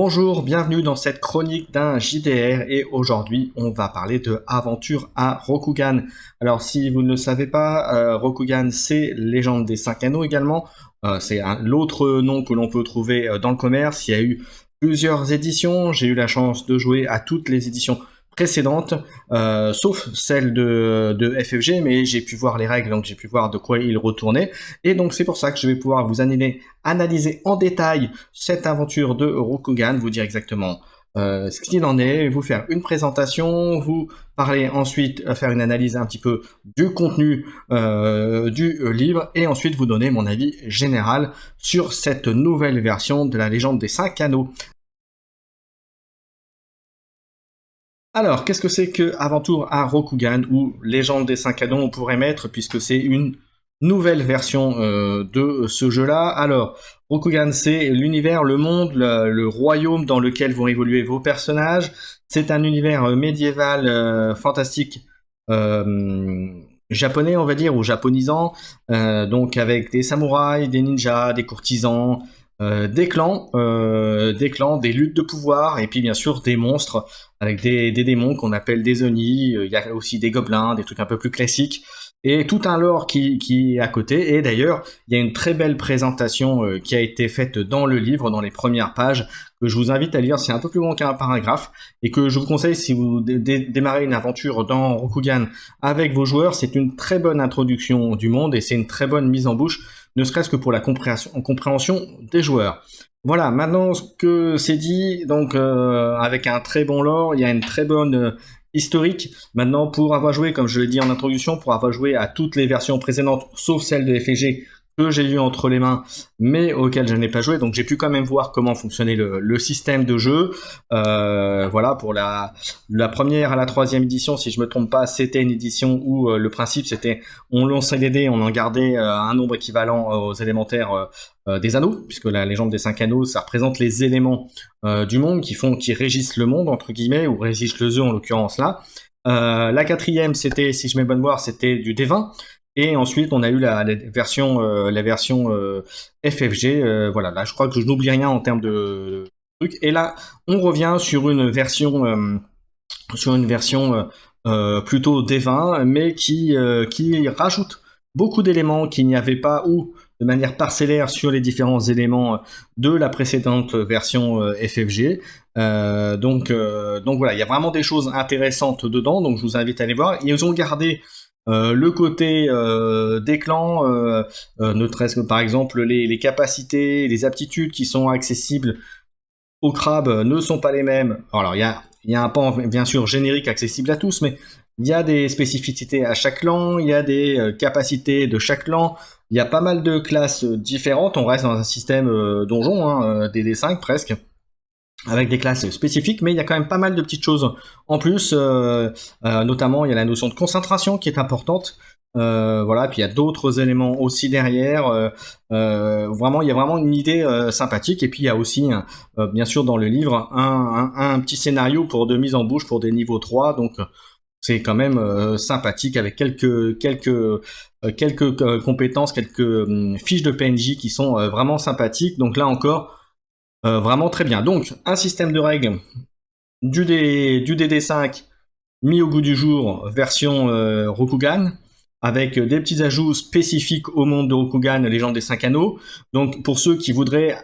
Bonjour, bienvenue dans cette chronique d'un JDR et aujourd'hui on va parler de Aventure à Rokugan. Alors si vous ne le savez pas, Rokugan c'est Légende des 5 anneaux également. C'est l'autre nom que l'on peut trouver dans le commerce. Il y a eu plusieurs éditions, j'ai eu la chance de jouer à toutes les éditions précédentes, sauf celle de FFG, mais j'ai pu voir les règles, donc j'ai pu voir de quoi il retournait, et donc c'est pour ça que je vais pouvoir vous analyser en détail cette aventure de Rokugan, vous dire exactement ce qu'il en est, vous faire une présentation, vous parler ensuite, faire une analyse un petit peu du contenu du livre, et ensuite vous donner mon avis général sur cette nouvelle version de la légende des 5 anneaux. Alors, qu'est-ce que c'est que Aventure à Rokugan, ou Légende des 5 anneaux on pourrait mettre, puisque c'est une nouvelle version de ce jeu-là. Alors, Rokugan, c'est l'univers, le monde, le royaume dans lequel vont évoluer vos personnages. C'est un univers médiéval, fantastique, japonais, on va dire, ou japonisant, donc avec des samouraïs, des ninjas, des courtisans, des clans, des luttes de pouvoir, et puis bien sûr des monstres, avec des démons qu'on appelle des Oni, il y a aussi des gobelins, des trucs un peu plus classiques, et tout un lore qui est à côté. Et d'ailleurs, il y a une très belle présentation qui a été faite dans le livre, dans les premières pages, que je vous invite à lire. C'est un peu plus long qu'un paragraphe, et que je vous conseille si vous démarrez une aventure dans Rokugan avec vos joueurs. C'est une très bonne introduction du monde, et c'est une très bonne mise en bouche, ne serait-ce que pour la compréhension des joueurs. Voilà, maintenant que c'est dit, donc avec un très bon lore, il y a une très bonne historique. Maintenant, pour avoir joué, comme je l'ai dit en introduction, pour avoir joué à toutes les versions précédentes, sauf celle de FFG, que j'ai eu entre les mains, mais auquel je n'ai pas joué, donc j'ai pu quand même voir comment fonctionnait le système de jeu. Voilà, pour la première à la troisième édition, si je me trompe pas, c'était une édition où le principe c'était on lançait les dés, on en gardait un nombre équivalent aux élémentaires des anneaux, puisque la légende des 5 anneaux, ça représente les éléments du monde qui régissent le monde, entre guillemets, ou régissent le jeu en l'occurrence là. La quatrième, c'était, si je mets bonne mémoire, c'était du D20. Et ensuite, on a eu la version FFG. Voilà, là, je crois que je n'oublie rien en termes de trucs. Et là, on revient sur une version plutôt D20, mais qui rajoute beaucoup d'éléments qu'il n'y avait pas, ou de manière parcellaire sur les différents éléments de la précédente version FFG. Donc voilà, il y a vraiment des choses intéressantes dedans, donc je vous invite à aller voir. Ils ont gardé le côté des clans, ne serait-ce que par exemple les capacités, les aptitudes qui sont accessibles aux crabes ne sont pas les mêmes. Alors il y a un pan bien sûr générique accessible à tous, mais il y a des spécificités à chaque clan, il y a des capacités de chaque clan, il y a pas mal de classes différentes. On reste dans un système donjon, DD5 presque, avec des classes spécifiques, mais il y a quand même pas mal de petites choses en plus, notamment il y a la notion de concentration qui est importante, voilà, puis il y a d'autres éléments aussi derrière, vraiment il y a vraiment une idée sympathique, et puis il y a aussi bien sûr dans le livre un petit scénario pour de mise en bouche pour des niveaux 3, donc c'est quand même sympathique, avec quelques compétences, quelques fiches de PNJ qui sont vraiment sympathiques, donc là encore vraiment très bien. Donc, un système de règles du DD5 mis au goût du jour, version Rokugan, avec des petits ajouts spécifiques au monde de Rokugan, Légende des 5 anneaux. Donc, pour ceux qui voudraient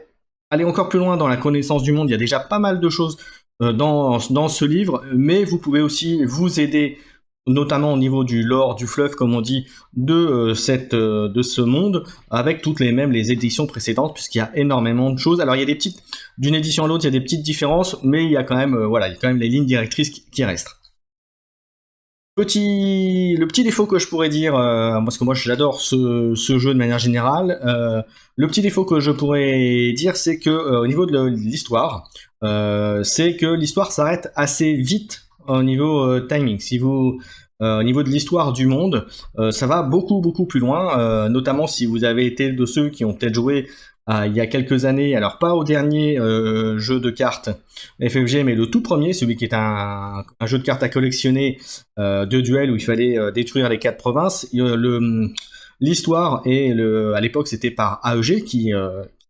aller encore plus loin dans la connaissance du monde, il y a déjà pas mal de choses dans ce livre, mais vous pouvez aussi vous aider, notamment au niveau du lore, du fluff, comme on dit, de ce monde, avec toutes les éditions précédentes, puisqu'il y a énormément de choses. Alors il y a des petites, d'une édition à l'autre, il y a des petites différences, mais il y a quand même, il y a quand même les lignes directrices qui restent. Le petit défaut que je pourrais dire, parce que moi j'adore ce jeu de manière générale, le petit défaut que je pourrais dire, c'est que au niveau de l'histoire, c'est que l'histoire s'arrête assez vite au niveau timing. Si vous au niveau de l'histoire du monde, ça va beaucoup plus loin, notamment si vous avez été de ceux qui ont peut-être joué il y a quelques années, alors pas au dernier jeu de cartes FFG, mais le tout premier, celui qui est un jeu de cartes à collectionner de duel où il fallait détruire les 4 provinces. L'histoire, à l'époque c'était par AEG qui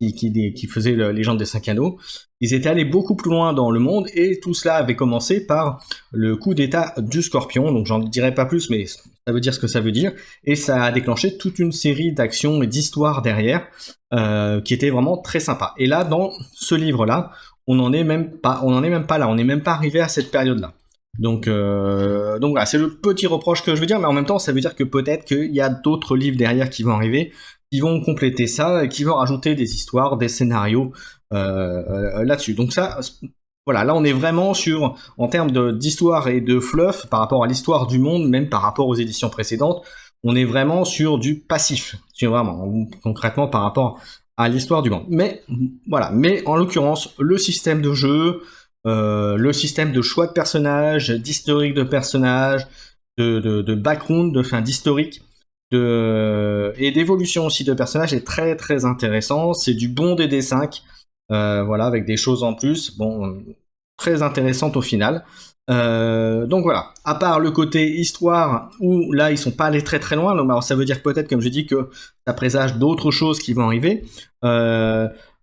qui faisaient Légende des 5 Anneaux, ils étaient allés beaucoup plus loin dans le monde, et tout cela avait commencé par le coup d'état du Scorpion, donc j'en dirai pas plus, mais ça veut dire ce que ça veut dire, et ça a déclenché toute une série d'actions et d'histoires derrière, qui étaient vraiment très sympas. Et là, dans ce livre-là, on n'en est même pas là, on n'est même pas arrivé à cette période-là. Donc voilà, c'est le petit reproche que je veux dire, mais en même temps, ça veut dire que peut-être qu'il y a d'autres livres derrière qui vont arriver, qui vont compléter ça, et qui vont rajouter des histoires, des scénarios là-dessus. Donc ça, voilà, là on est vraiment en termes d'histoire et de fluff, par rapport à l'histoire du monde, même par rapport aux éditions précédentes, on est vraiment sur du passif, concrètement par rapport à l'histoire du monde. Mais voilà, mais en l'occurrence, le système de jeu, le système de choix de personnages, d'historique de personnages, de background, d'historique, et d'évolution aussi de personnages est très très intéressant. C'est du bon DD5, voilà, avec des choses en plus, très intéressantes au final. Donc voilà, à part le côté histoire, où là ils sont pas allés très très loin, donc alors ça veut dire peut-être, comme je dis, que ça présage d'autres choses qui vont arriver.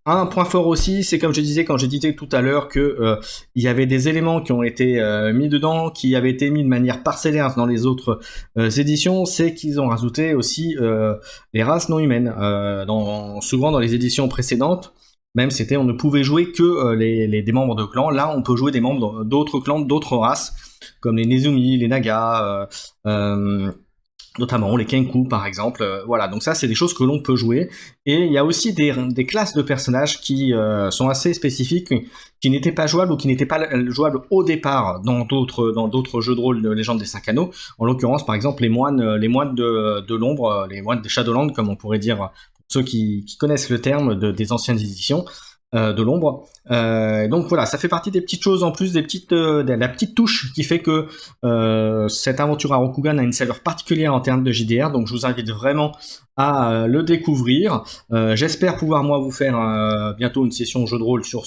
Un point fort aussi, c'est comme je disais quand j'ai dit tout à l'heure que il y avait des éléments qui ont été mis dedans, qui avaient été mis de manière parcellaire dans les autres éditions, c'est qu'ils ont rajouté aussi les races non humaines. Souvent dans les éditions précédentes, même on ne pouvait jouer que des membres de clans. Là, on peut jouer des membres d'autres clans, d'autres races, comme les Nezumi, les Naga, notamment les Kenku par exemple. Voilà, donc ça c'est des choses que l'on peut jouer. Et il y a aussi des classes de personnages qui sont assez spécifiques, qui n'étaient pas jouables ou qui n'étaient pas jouables au départ dans d'autres jeux de rôle de Légende des 5 Anneaux. En l'occurrence, par exemple, les moines de l'ombre, les moines des Shadowlands, comme on pourrait dire, ceux qui connaissent le terme des anciennes éditions de l'ombre. Donc voilà, ça fait partie des petites choses en plus, de la petite touche qui fait que cette aventure à Rokugan a une saveur particulière en termes de JDR, donc je vous invite vraiment à le découvrir. J'espère pouvoir moi vous faire bientôt une session jeu de rôle sur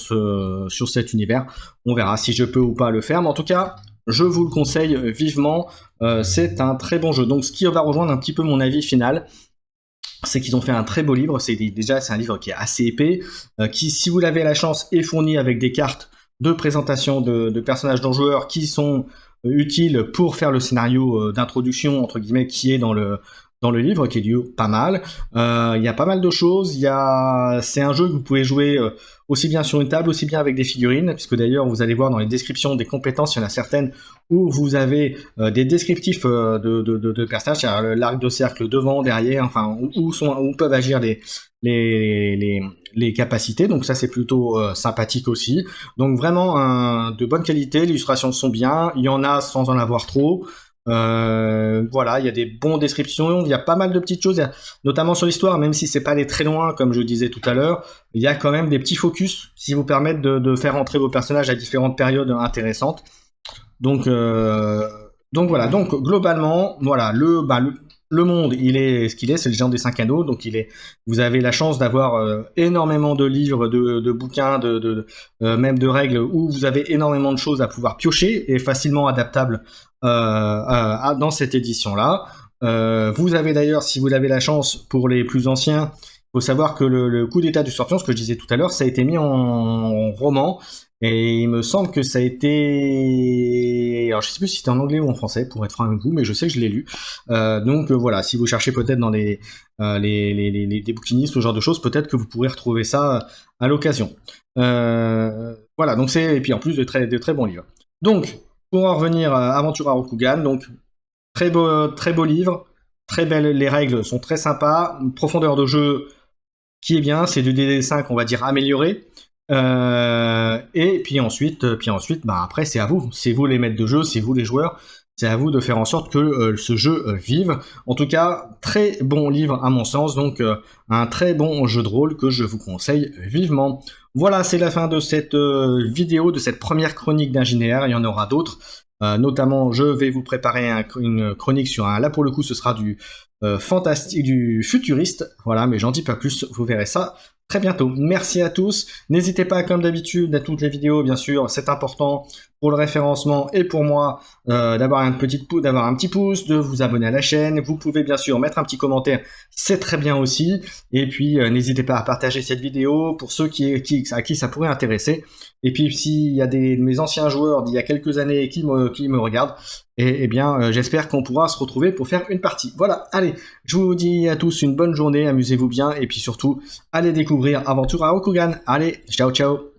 cet univers. On verra si je peux ou pas le faire, mais en tout cas, je vous le conseille vivement. C'est un très bon jeu. Donc ce qui va rejoindre un petit peu mon avis final, c'est qu'ils ont fait un très beau livre. C'est un livre qui est assez épais, qui, si vous l'avez la chance, est fourni avec des cartes de présentation de personnages non joueurs qui sont utiles pour faire le scénario d'introduction, entre guillemets, qui est dans le livre, qui est du pas mal. Il y a pas mal de choses. C'est un jeu que vous pouvez jouer aussi bien sur une table, aussi bien avec des figurines, puisque d'ailleurs vous allez voir dans les descriptions des compétences, il y en a certaines où vous avez des descriptifs de personnages, c'est-à-dire l'arc de cercle devant, derrière, enfin où peuvent agir les capacités. Donc ça c'est plutôt sympathique aussi. Donc vraiment de bonne qualité, les illustrations sont bien, il y en a sans en avoir trop. Voilà, il y a des bons descriptions, il y a pas mal de petites choses, notamment sur l'histoire, même si c'est pas aller très loin, comme je disais tout à l'heure, il y a quand même des petits focus qui vous permettent de faire entrer vos personnages à différentes périodes intéressantes. Donc voilà, donc globalement, voilà, le monde, il est ce qu'il est, c'est le Légende des 5 Anneaux, donc vous avez la chance d'avoir énormément de livres, de bouquins, même de règles, où vous avez énormément de choses à pouvoir piocher et facilement adaptables dans cette édition-là. Vous avez d'ailleurs, si vous avez la chance, pour les plus anciens, il faut savoir que le coup d'état du Scorpion, ce que je disais tout à l'heure, ça a été mis en roman, et il me semble que ça a été... Alors je sais plus si c'était en anglais ou en français, pour être franc avec vous, mais je sais que je l'ai lu. Donc voilà, si vous cherchez peut-être dans des bouquinistes, ce genre de choses, peut-être que vous pourrez retrouver ça à l'occasion. Voilà, donc et puis en plus de très bons livres. Donc, pour en revenir à Aventure à Rokugan, donc très beau livre, très belle, les règles sont très sympas, une profondeur de jeu qui est bien, c'est du DD5 on va dire amélioré, et puis ensuite après c'est à vous, c'est vous les maîtres de jeu, c'est vous les joueurs, c'est à vous de faire en sorte que ce jeu vive. En tout cas, très bon livre à mon sens, donc un très bon jeu de rôle que je vous conseille vivement. Voilà, c'est la fin de cette vidéo, de cette première chronique d'Ingénieur. Il y en aura d'autres. Notamment, je vais vous préparer une chronique sur là pour le coup, ce sera du fantastique, du futuriste. Voilà, mais j'en dis pas plus. Vous verrez ça très bientôt. Merci à tous. N'hésitez pas, comme d'habitude, à toutes les vidéos, bien sûr, c'est important pour le référencement et pour moi d'avoir un petit pouce, de vous abonner à la chaîne. Vous pouvez bien sûr mettre un petit commentaire, c'est très bien aussi. Et puis n'hésitez pas à partager cette vidéo pour ceux à qui ça pourrait intéresser. Et puis s'il y a de mes anciens joueurs d'il y a quelques années qui me regardent, et bien j'espère qu'on pourra se retrouver pour faire une partie. Voilà, allez, je vous dis à tous une bonne journée, amusez-vous bien et puis surtout allez découvrir Aventure à Rokugan. Allez, ciao ciao.